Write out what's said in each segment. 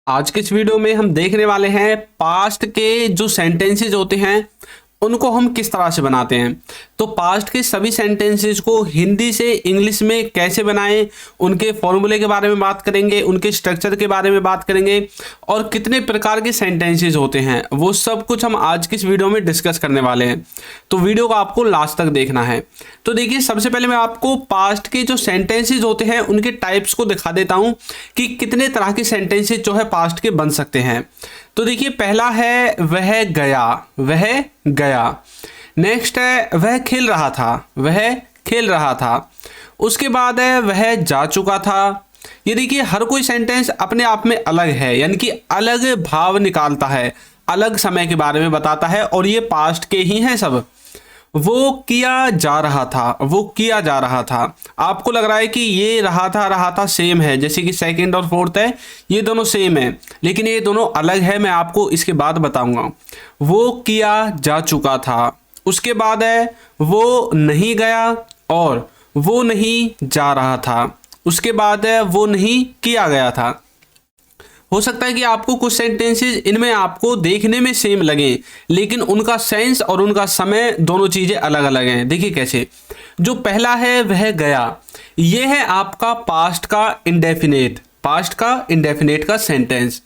आज के इस वीडियो में हम देखने वाले हैं पास्ट के जो सेंटेंसेस होते हैं उनको हम किस तरह से बनाते हैं। तो पास्ट के सभी सेंटेंसेस को हिंदी से इंग्लिश में कैसे बनाएं, उनके फॉर्मूले के बारे में बात करेंगे, उनके स्ट्रक्चर के बारे में बात करेंगे और कितने प्रकार के सेंटेंसेस होते हैं वो सब कुछ हम आज की इस वीडियो में डिस्कस करने वाले हैं। तो वीडियो को आपको लास्ट तक देखना है। तो देखिए, सबसे पहले मैं आपको पास्ट के जो सेंटेंसेस होते हैं उनके टाइप्स को दिखा देता हूं कि कितने तरह के सेंटेंसेस जो है पास्ट के बन सकते हैं। तो देखिए, पहला है वह गया, वह गया। नेक्स्ट है वह खेल रहा था, वह खेल रहा था। उसके बाद है वह जा चुका था। ये देखिए, हर कोई सेंटेंस अपने आप में अलग है, यानी कि अलग भाव निकालता है, अलग समय के बारे में बताता है और ये पास्ट के ही हैं सब। वो किया जा रहा था, वो किया जा रहा था। आपको लग रहा है कि ये रहा था सेम है, जैसे कि सेकंड और फोर्थ है, ये दोनों सेम है, लेकिन ये दोनों अलग है। मैं आपको इसके बाद बताऊंगा। वो किया जा चुका था। उसके बाद है वो नहीं गया और वो नहीं जा रहा था। उसके बाद है वो नहीं किया गया था। हो सकता है कि आपको कुछ सेंटेंसेस इनमें आपको देखने में सेम लगे, लेकिन उनका सेंस और उनका समय दोनों चीजें अलग अलग हैं। देखिए कैसे। जो पहला है वह गया, ये है आपका पास्ट का इंडेफिनेट, पास्ट का इंडेफिनेट का सेंटेंस।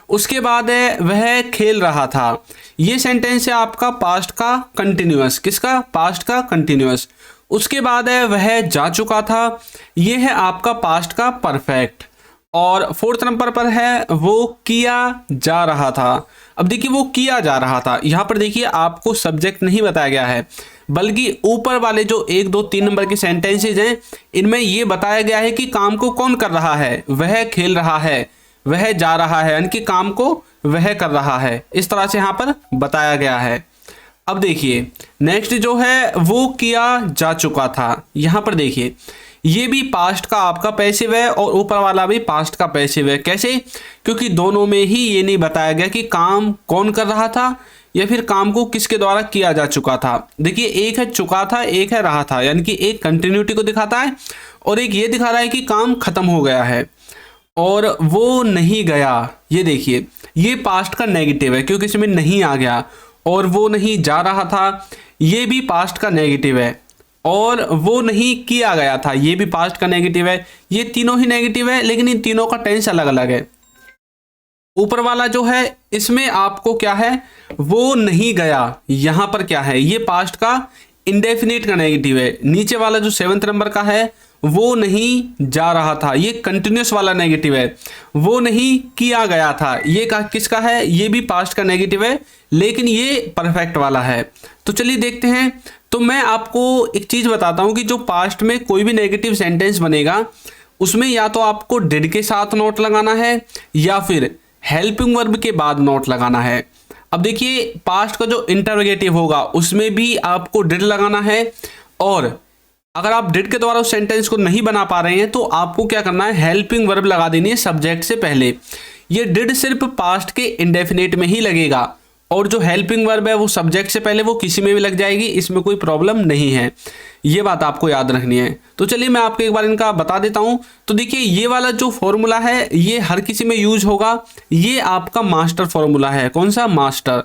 उसके बाद है वह खेल रहा था, ये सेंटेंस है आपका पास्ट का कंटिन्यूअस। किसका? पास्ट का कंटिन्यूअस। उसके बाद है वह जा चुका था, ये है आपका पास्ट का परफेक्ट। और फोर्थ नंबर पर है वो किया जा रहा था। अब देखिए, वो किया जा रहा था, यहां पर देखिए आपको सब्जेक्ट नहीं बताया गया है, बल्कि ऊपर वाले जो 1 2 3 नंबर के सेंटेंसेज हैं इनमें ये बताया गया है कि काम को कौन कर रहा है। वह खेल रहा है, वह जा रहा है, यानी कि काम को वह कर रहा है। इस तरह से यहां पर बताया गया है। अब देखिए, नेक्स्ट जो है वो किया जा चुका था। यहां पर देखिए, ये भी पास्ट का आपका पैसिव है और ऊपर वाला भी पास्ट का पैसिव है। कैसे? क्योंकि दोनों में ही ये नहीं बताया गया कि काम कौन कर रहा था या फिर काम को किसके द्वारा किया जा चुका था। देखिए, एक है चुका था, एक है रहा था, यानी कि एक कंटिन्यूटी को दिखाता है और एक ये दिखा रहा है कि काम खत्म हो गया है। और वो नहीं गया, ये देखिए, ये पास्ट का नेगेटिव है क्योंकि इसमें नहीं आ गया। और वो नहीं जा रहा था, ये भी पास्ट का नेगेटिव है। और वो नहीं किया गया था, ये भी पास्ट का नेगेटिव है। ये तीनों ही नेगेटिव है, लेकिन इन तीनों का टेंस अलग अलग है। ऊपर वाला जो है इसमें आपको क्या है, वो नहीं गया, यहां पर क्या है, ये पास्ट का इंडेफिनिट का नेगेटिव है। नीचे वाला जो 7th नंबर का है वो नहीं जा रहा था, ये कंटिन्यूस वाला नेगेटिव है। वो नहीं किया गया था, ये किसका है, ये भी पास्ट का नेगेटिव है, लेकिन ये परफेक्ट वाला है। तो चलिए देखते हैं। तो मैं आपको एक चीज बताता हूं कि जो पास्ट में कोई भी नेगेटिव सेंटेंस बनेगा उसमें या तो आपको डिड के साथ नोट लगाना है या फिर हेल्पिंग वर्ब के बाद नोट लगाना है। अब देखिए, पास्ट का जो इंटरोगेटिव होगा उसमें भी आपको डिड लगाना है, और अगर आप डिड के द्वारा उस सेंटेंस को नहीं बना पा रहे हैं तो आपको क्या करना है, हेल्पिंग वर्ब लगा देनी है सब्जेक्ट से पहले। ये डिड सिर्फ पास्ट के इंडेफिनिट में ही लगेगा और जो हेल्पिंग वर्ब है वो सब्जेक्ट से पहले वो किसी में भी लग जाएगी, इसमें कोई प्रॉब्लम नहीं है। ये बात आपको याद रखनी है। तो चलिए मैं आपको एक बार इनका बता देता हूं। तो देखिए, ये वाला जो फॉर्मूला है ये हर किसी में यूज होगा। ये आपका मास्टर फॉर्मूला है। कौन सा? मास्टर।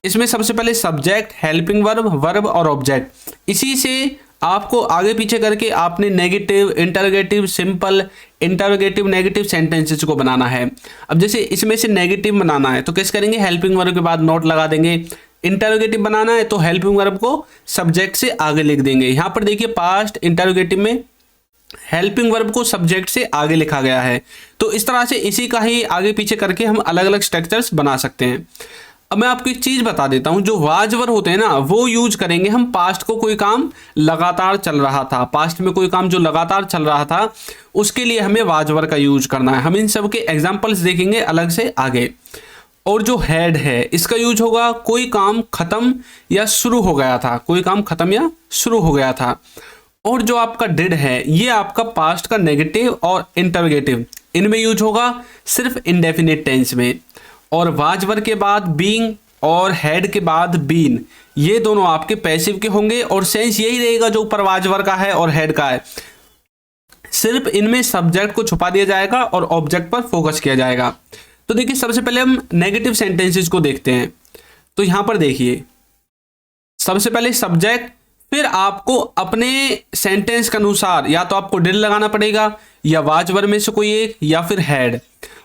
इसमें सबसे पहले सब्जेक्ट, हेल्पिंग वर्ब, वर्ब और ऑब्जेक्ट, इसी से आपको आगे पीछे करके आपने negative, interrogative, simple, interrogative, negative sentences को बनाना है। अब जैसे इसमें से नेगेटिव बनाना है तो कैसे करेंगे, हेल्पिंग वर्ब के बाद नोट लगा देंगे। इंटरोगेटिव बनाना है तो हेल्पिंग वर्ब को सब्जेक्ट से आगे लिख देंगे। यहां पर देखिए, पास्ट इंटरोगेटिव में हेल्पिंग वर्ब को सब्जेक्ट से आगे लिखा गया है। तो इस तरह से इसी का ही आगे पीछे करके हम अलग अलग स्ट्रक्चर्स बना सकते हैं। अब मैं आपको एक चीज बता देता हूं, जो वाजवर होते हैं ना वो यूज करेंगे हम पास्ट को कोई काम लगातार चल रहा था, पास्ट में कोई काम जो लगातार चल रहा था उसके लिए हमें वाजवर का यूज करना है। हम इन सब के एग्जांपल्स देखेंगे अलग से आगे। और जो हैड है इसका यूज होगा कोई काम खत्म या शुरू हो गया था, कोई काम खत्म या शुरू हो गया था। और जो आपका डिड है ये आपका पास्ट का नेगेटिव और इंटरोगेटिव, इनमें यूज होगा सिर्फ इंडेफिनिट टेंस में। और वाजवर के बाद बीइंग और हेड के बाद बीन, ये दोनों आपके पैसिव के होंगे और सेंस यही रहेगा जो ऊपर वाजवर का है और हेड का है। सिर्फ इनमें सब्जेक्ट को छुपा दिया जाएगा और ऑब्जेक्ट पर फोकस किया जाएगा। तो देखिए सबसे पहले हम नेगेटिव सेंटेंसेस को देखते हैं। तो यहां पर देखिए सबसे पहले सब्जेक्ट, फिर आपको अपने सेंटेंस के अनुसार या तो आपको डिड लगाना पड़ेगा या वाज वर्ब में से कोई एक या फिर हैड।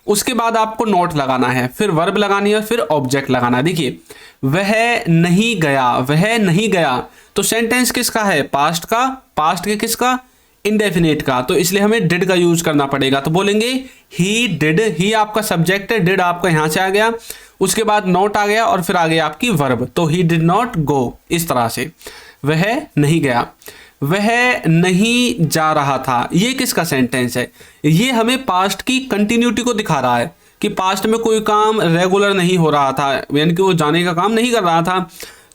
उसके बाद आपको नॉट लगाना है, फिर वर्ब लगानी है और फिर ऑब्जेक्ट लगाना है। देखिए वह नहीं गया, वह नहीं गया, तो सेंटेंस किसका है? पास्ट का। पास्ट के किसका? इंडेफिनिट का। तो इसलिए हमें डिड का यूज करना पड़ेगा। तो बोलेंगे ही डिड, ही आपका सब्जेक्ट है, डिड आपका यहां से आ गया, उसके बाद नॉट आ गया और फिर आ गया आपकी वर्ब। तो ही डिड नॉट गो, इस तरह से वह नहीं गया। वह नहीं जा रहा था, ये किसका सेंटेंस है? ये हमें पास्ट की कंटिन्यूटी को दिखा रहा है कि पास्ट में कोई काम रेगुलर नहीं हो रहा था, यानी कि वो जाने का काम नहीं कर रहा था।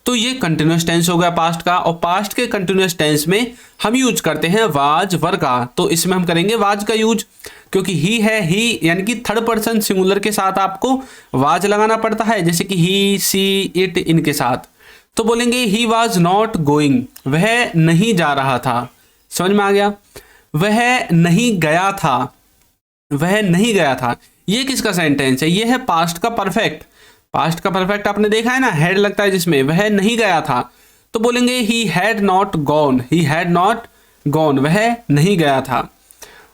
तो ये कंटिन्यूस टेंस हो गया पास्ट का, और पास्ट के कंटिन्यूस टेंस में हम यूज करते हैं वाज वर्ब का। तो इसमें हम करेंगे वाज का यूज, क्योंकि ही है, ही यानी कि थर्ड पर्सन सिंगुलर के साथ आपको वाज लगाना पड़ता है, जैसे कि ही, सी, इट, इनके साथ। तो बोलेंगे ही वॉज नॉट गोइंग, वह नहीं जा रहा था। समझ में आ गया? वह नहीं गया था, वह नहीं गया था, ये किसका सेंटेंस है? ये है पास्ट का परफेक्ट। पास्ट का परफेक्ट आपने देखा है ना, हैड लगता है जिसमें, वह नहीं गया था। तो बोलेंगे ही had not gone, he had not gone, वह नहीं गया था।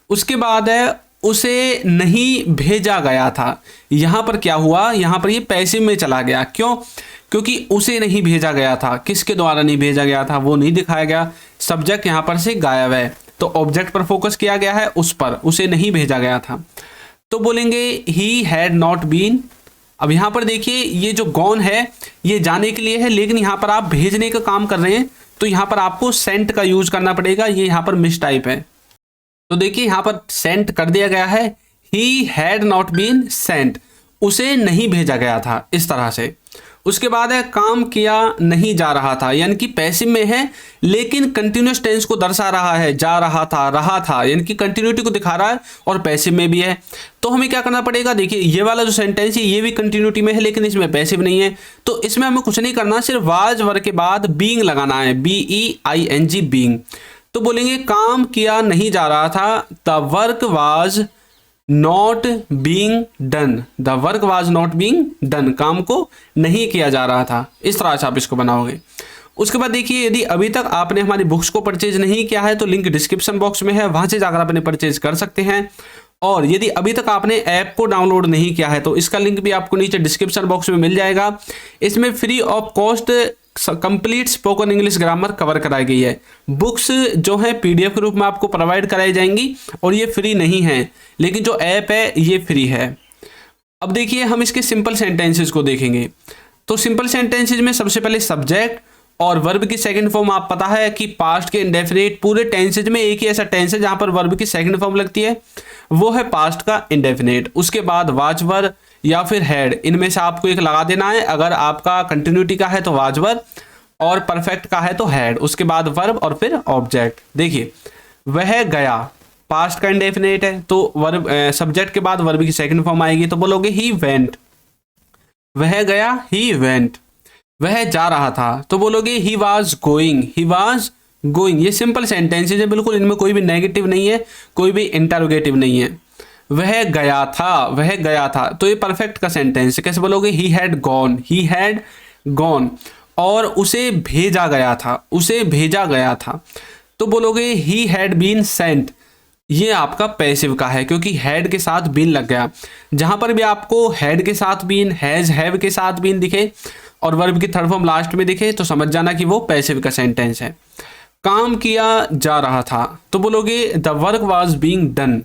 उसके बाद है उसे नहीं भेजा गया था। यहां पर क्या हुआ? यहां पर ये पैसिव में चला गया। क्यों? क्योंकि उसे नहीं भेजा गया था। किसके द्वारा नहीं भेजा गया था वो नहीं दिखाया गया, सब्जेक्ट यहां पर से गायब है, तो ऑब्जेक्ट पर फोकस किया गया है, उस पर, उसे नहीं भेजा गया था। तो बोलेंगे ही हैड नॉट बीन। अब यहां पर देखिए ये जो गॉन है ये जाने के लिए है, लेकिन यहां पर आप भेजने का काम कर रहे हैं, तो यहां पर आपको सेंट का यूज करना पड़ेगा। ये यहां पर मिस टाइप है, तो देखिए यहां पर सेंट कर दिया गया है, he had not been sent, उसे नहीं भेजा गया था, इस तरह से। उसके बाद है काम किया नहीं जा रहा था, यानी कि पैसिव में है लेकिन कंटिन्यूस टेंस को दर्शा रहा है, जा रहा था, यानी कि कंटिन्यूटी को दिखा रहा है, और पैसिव में भी है। तो हमें क्या करना पड़ेगा? देखिए ये वाला जो सेंटेंस है ये भी कंटिन्यूटी में है लेकिन इसमें पैसिव नहीं है, तो इसमें हमें कुछ नहीं करना, सिर्फ वाज वर्ब के बाद बीइंग लगाना है, BEING बीइंग। तो बोलेंगे काम किया नहीं जा रहा था, the work was not being done, the work was not being done, काम को नहीं किया जा रहा था। इस तरह से आप इसको बनाओगे। उसके बाद देखिए यदि अभी तक आपने हमारी बुक्स को परचेज नहीं किया है तो लिंक डिस्क्रिप्शन बॉक्स में है, वहां से जाकर आपने परचेज कर सकते हैं। और यदि अभी तक आपने ऐप को डाउनलोड नहीं किया है तो इसका लिंक भी आपको नीचे डिस्क्रिप्शन बॉक्स में मिल जाएगा। इसमें free of cost complete spoken English grammar cover कराई गई है। बुक्स जो है PDF के रूप में आपको प्रोवाइड कराई जाएंगी और ये फ्री नहीं है, लेकिन जो ऐप है ये फ्री है। अब देखिए हम इसके सिंपल सेंटेंसेस को देखेंगे। तो सिंपल सेंटेंसेस में सबसे पहले सब्जेक्ट और वर्ब की सेकंड फॉर्म, आप पता है कि पास्ट के इंडेफिनिट, पूरे टेंसेज में एक ही ऐसा टेंस है जहां पर वर्ब की सेकंड फॉर्म लगती है, वो है पास्ट का इंडेफिनिट। उसके बाद वाज वर्ब या फिर हैड, इनमें से आपको एक लगा देना है। अगर आपका कंटिन्यूटी का है तो वाज वर्ब और परफेक्ट का है तो हैड, उसके बाद वर्ब और फिर ऑब्जेक्ट। देखिए वह गया, पास्ट का इंडेफिनिट है तो वर्ब सब्जेक्ट के बाद वर्ब की सेकंड फॉर्म आएगी, तो बोलोगे ही वेंट, वह गया, ही वेंट। वह जा रहा था तो बोलोगे he was going, he was going. ये सिंपल सेंटेंसेज है बिल्कुल, इनमें कोई भी नेगेटिव नहीं है, कोई भी इंटरोगेटिव नहीं है। वह गया था, वह गया था, तो ये परफेक्ट का सेंटेंस है। कैसे बोलोगे? He had gone, he had gone. और उसे भेजा गया था, उसे भेजा गया था, तो बोलोगे ही हैड बीन सेंट। ये आपका पैसिव का है क्योंकि हैड के साथ बीन लग गया। जहां पर भी आपको हैड के साथ बीन, हैज, हैव के साथ बीन दिखे और वर्ब की थर्ड फॉर्म लास्ट में दिखे तो समझ जाना कि वो पैसिव का सेंटेंस है। काम किया जा रहा था तो बोलोगे the work was being done.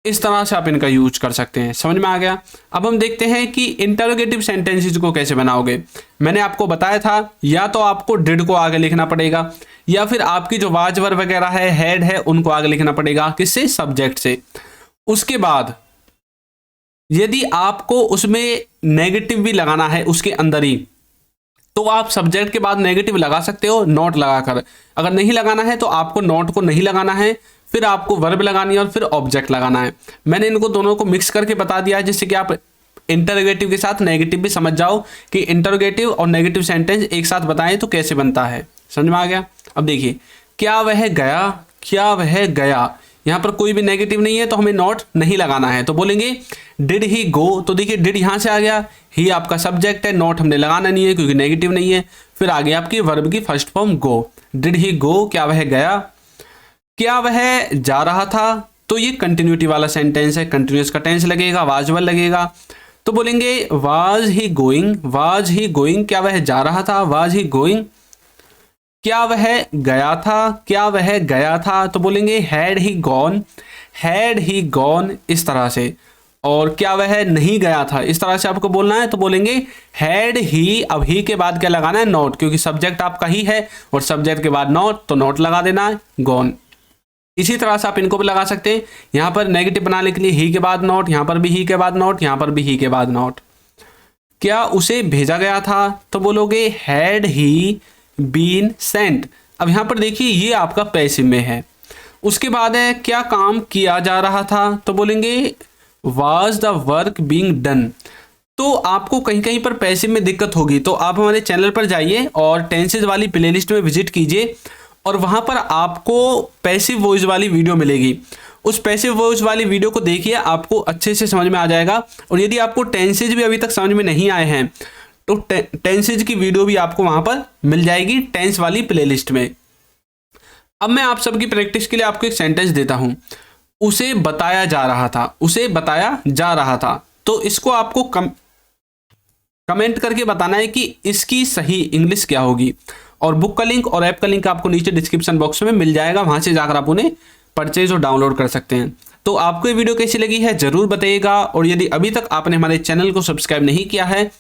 इस तरह से आप इनका यूज कर सकते हैं। समझ में आ गया? अब हम देखते हैं कि इंटरोगेटिव सेंटेंसेस को कैसे बनाओगे। मैंने आपको बताया था या तो आपको डिड को आगे लिखना पड़ेगा या फिर आपकी जो वाज वर्ब वगैरह है, हैड है, उनको आगे लिखना पड़ेगा। किससे? सब्जेक्ट से। उसके बाद यदि आपको उसमें नेगेटिव भी लगाना है उसके अंदर ही, तो आप सब्जेक्ट के बाद नेगेटिव लगा सकते हो नॉट लगाकर। अगर नहीं लगाना है तो आपको नॉट को नहीं लगाना है, फिर आपको वर्ब लगानी है और फिर ऑब्जेक्ट लगाना है। मैंने इनको दोनों को मिक्स करके बता दिया है जिससे कि आप इंटरोगेटिव के साथ नेगेटिव भी समझ जाओ कि इंटरोगेटिव और नेगेटिव सेंटेंस एक साथ बताएं तो कैसे बनता है। समझ में आ गया? अब देखिए क्या वह गया, क्या वह गया, यहाँ पर कोई भी नेगेटिव नहीं है तो हमें नॉट नहीं लगाना है। तो बोलेंगे डिड ही गो, तो देखिए डिड यहाँ से आ गया, ही आपका सब्जेक्ट है, नॉट हमने लगाना नहीं है क्योंकि नेगेटिव नहीं है। फिर आ गया आपकी वर्ब की first form go, did he go, क्या वह गया, क्या वह जा रहा था, तो ये कंटिन्यूटी वाला सेंटेंस है, कंटिन्यूस का टेंस लगेगा, वाज वन लगेगा। तो बोलेंगे was he going, was he going, क्या वह जा रहा था, वाज ही गोइंग, क्या वह गया था, क्या वह गया था, तो बोलेंगे had he gone, had he gone, इस तरह से। और क्या वह नहीं गया था, इस तरह से आपको बोलना है, तो बोलेंगे हैड ही, अब ही के बाद क्या लगाना है, नॉट, क्योंकि सब्जेक्ट आपका ही है और सब्जेक्ट के बाद नॉट, तो नॉट लगा देना है, गॉन। इसी तरह से आप इनको भी लगा सकते हैं, यहाँ पर नेगेटिव बनाने के लिए ही के बाद नॉट, यहाँ पर भी ही के बाद नॉट, यहाँ पर भी ही के बाद नॉट। क्या उसे भेजा गया था, तो बोलोगे हैड ही बीन सेंट। अब यहाँ पर देखिए ये आपका पैसिव में है। उसके बाद है क्या काम किया जा रहा था, तो बोलेंगे was the work being done. तो आपको कहीं कहीं पर पैसिव में दिक्कत होगी तो आप हमारे चैनल पर जाइए और टेंसेज वाली प्लेलिस्ट में विजिट कीजिए और वहाँ पर आपको पैसिव वॉइस वाली वीडियो मिलेगी। उस पैसिव वॉइस वाली वीडियो को देखिए, आपको अच्छे से समझ में आ जाएगा। और यदि आपको टेंसेज भी अभी तक समझ में नहीं आए हैं तो टेंसेज की वीडियो भी आपको वहाँ पर मिल जाएगी टेंस वाली प्लेलिस्ट में। अब मैं आप सबकी प्रैक्टिस के लिए आपको एक सेंटेंस देता हूँ, उसे बताया जा रहा था, उसे बताया जा रहा था। तो इसको आपको कमेंट करके बताना है कि इसकी सही इंग्लिश क्या होगी। और बुक का लिंक और ऐप का लिंक आपको नीचे डिस्क्रिप्शन बॉक्स में मिल जाएगा, वहां से जाकर आप उन्हें परचेज और डाउनलोड कर सकते हैं। तो आपको ये वीडियो कैसी लगी है जरूर बताइएगा। और यदि अभी तक आपने हमारे चैनल को सब्सक्राइब नहीं किया है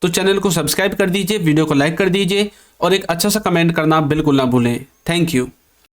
तो चैनल को सब्सक्राइब कर दीजिए, वीडियो को लाइक कर दीजिए और एक अच्छा सा कमेंट करना बिल्कुल ना भूलें। Thank you.